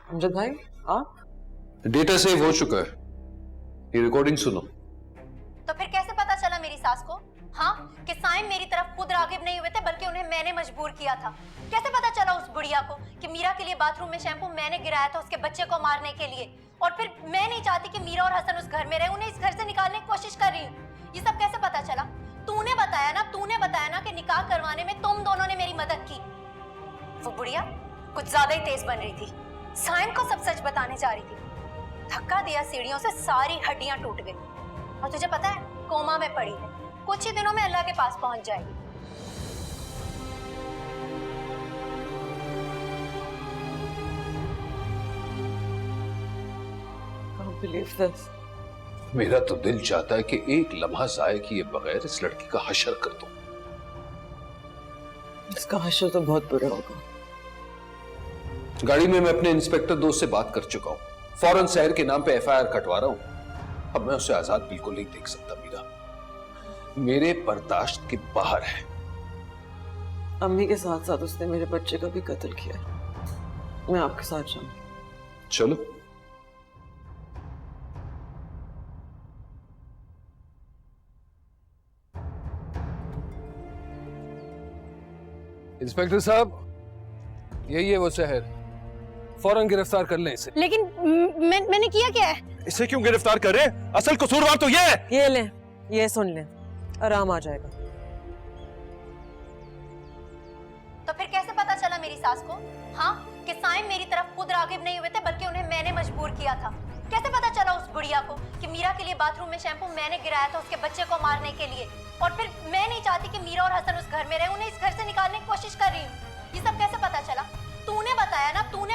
अमजद भाई आप? Data save हो चुका है, ये रिकॉर्डिंग सुनो। तो फिर कैसे पता चला मेरी सास को? हाँ, कि साइम मेरी तरफ खुद रागिब नहीं हुए थे बल्कि उन्हें मैंने मजबूर किया था। कैसे पता चला उस बुढ़िया को कि मीरा के लिए बाथरूम में शैम्पू मैंने गिराया था उसके बच्चे को मारने के लिए? और फिर मैं नहीं चाहती कि मीरा और हसन उस घर में रहे, उन्हें इस घर से निकालने की कोशिश कर रही हूँ। ये सब कैसे पता चला? तूने बताया ना कि निकाह करवाने में तुम दोनों ने मेरी मदद की। वो बुढ़िया कुछ ज्यादा ही तेज बन रही थी, साइम को सब सच बताने जा रही थी। धक्का दिया, सीढ़ियों से सारी हड्डियां टूट गई। और तुझे पता है, कोमा में पड़ी है, कुछ ही दिनों में अल्लाह के पास पहुंच जाएगी। Can't believe this. मेरा तो दिल चाहता है कि एक लम्हा जाया किए बगैर इस लड़की का हशर कर दूं। इसका हशर तो बहुत बुरा होगा। गाड़ी में मैं अपने इंस्पेक्टर दोस्त से बात कर चुका हूं, फौरन शहर के नाम पे एफआईआर कटवा रहा हूं। अब मैं उसे आजाद बिल्कुल नहीं देख सकता। मीरा मेरे बर्दाश्त के बाहर है। अम्मी के साथ साथ उसने मेरे बच्चे का भी कत्ल किया। मैं आपके साथ जाऊंगी। चलो। इंस्पेक्टर साहब, यही है वो शहर, फौरन गिरफ्तार कर लें इसे। लेकिन मैंने किया क्या है? इसे क्यों गिरफ्तार कर रहे हैं? असल कसूरवार तो ये है। ये लें, ये सुन लें, आराम आ जाएगा। तो फिर कैसे पता चला मेरी सास को? हाँ, कि साइम मेरी तरफ खुद रागिब नहीं हुए थे बल्कि उन्हें मैंने मजबूर किया था। कैसे पता चला उस बुढ़िया को कि मीरा के लिए बाथरूम में शैम्पू मैंने गिराया था उसके बच्चे को मारने के लिए? और फिर मैं नहीं चाहती कि मीरा और हसन उस घर में रहे, उन्हें इस घर से निकालने की कोशिश कर रही हूँ। ये सब कैसे पता चला? तूने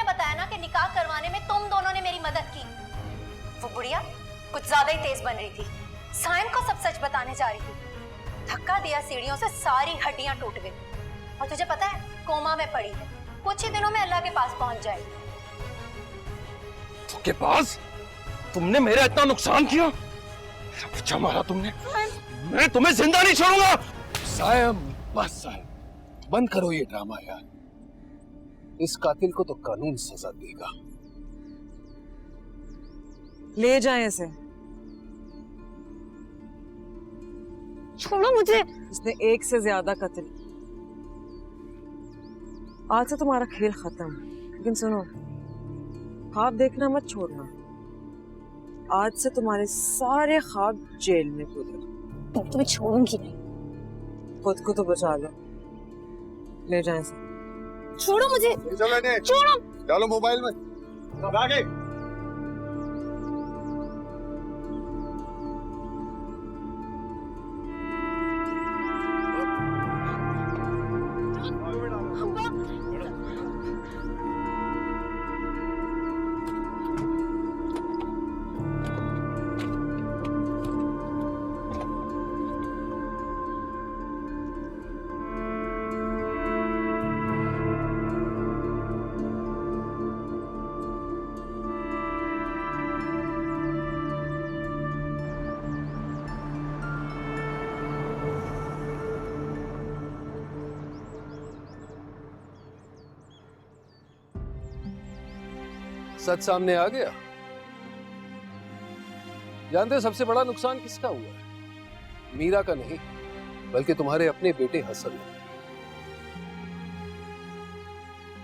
बताया ना कि निकाह करवाने में तुम दोनों ने मेरी मदद की। वो बुढ़िया कुछ ज्यादा ही तेज बन रही थी, साइम को सब सच बताने जा रही थी। धक्का दिया, सीढ़ियों से सारी हड्डियां टूट गई। और तुझे पता है, कोमा में पड़ी है, कुछ ही दिनों में अल्लाह के पास पहुंच जाएगी। के पास? तुमने मेरा इतना नुकसान किया, बच्चा मारा तुमने, मैं तुम्हें जिंदा नहीं छोड़ूंगा। सायम, बस सायम, बंद करो ये ड्रामा यार। इस कातिल को तो कानून सजा देगा। ले जाएं इसे। छोड़ो मुझे। इसने एक से ज्यादा कत्ल। आज से तुम्हारा खेल खत्म। लेकिन सुनो, ख्वाब देखना मत छोड़ना। आज से तुम्हारे सारे ख्वाब जेल में पूरे। तुम्हें छोड़ूंगी नहीं। खुद को तो बचा लो। ले जाएं इसे। छोड़ो मुझे। छोड़ो। डालो मोबाइल में। आगे। सच सामने आ गया। जानते हो सबसे बड़ा नुकसान किसका हुआ है? मीरा का नहीं, बल्कि तुम्हारे अपने बेटे हसन का।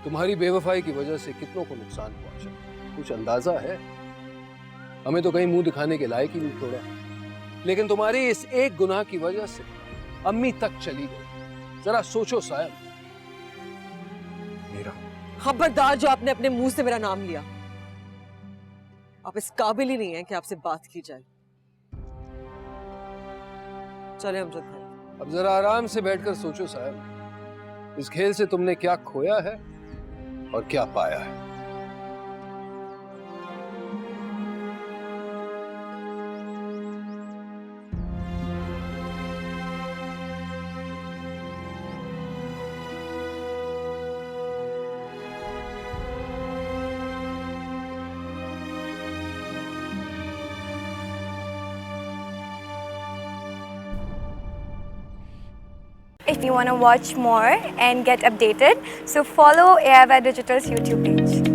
तुम्हारी बेवफाई की वजह से कितनों को नुकसान पहुंचा, कुछ अंदाजा है? हमें तो कहीं मुंह दिखाने के लायक ही नहीं छोड़ा, लेकिन तुम्हारी इस एक गुनाह की वजह से अम्मी तक चली गई। जरा सोचो सायम। मीरा, खबरदार जो आपने अपने मुंह से मेरा नाम लिया। आप इस काबिल ही नहीं है कि आपसे बात की जाए। चले अमजद भाई। अब जरा आराम से बैठकर सोचो साहब, इस खेल से तुमने क्या खोया है और क्या पाया है। If you want to watch more and get updated, so follow AIY Digital's YouTube page.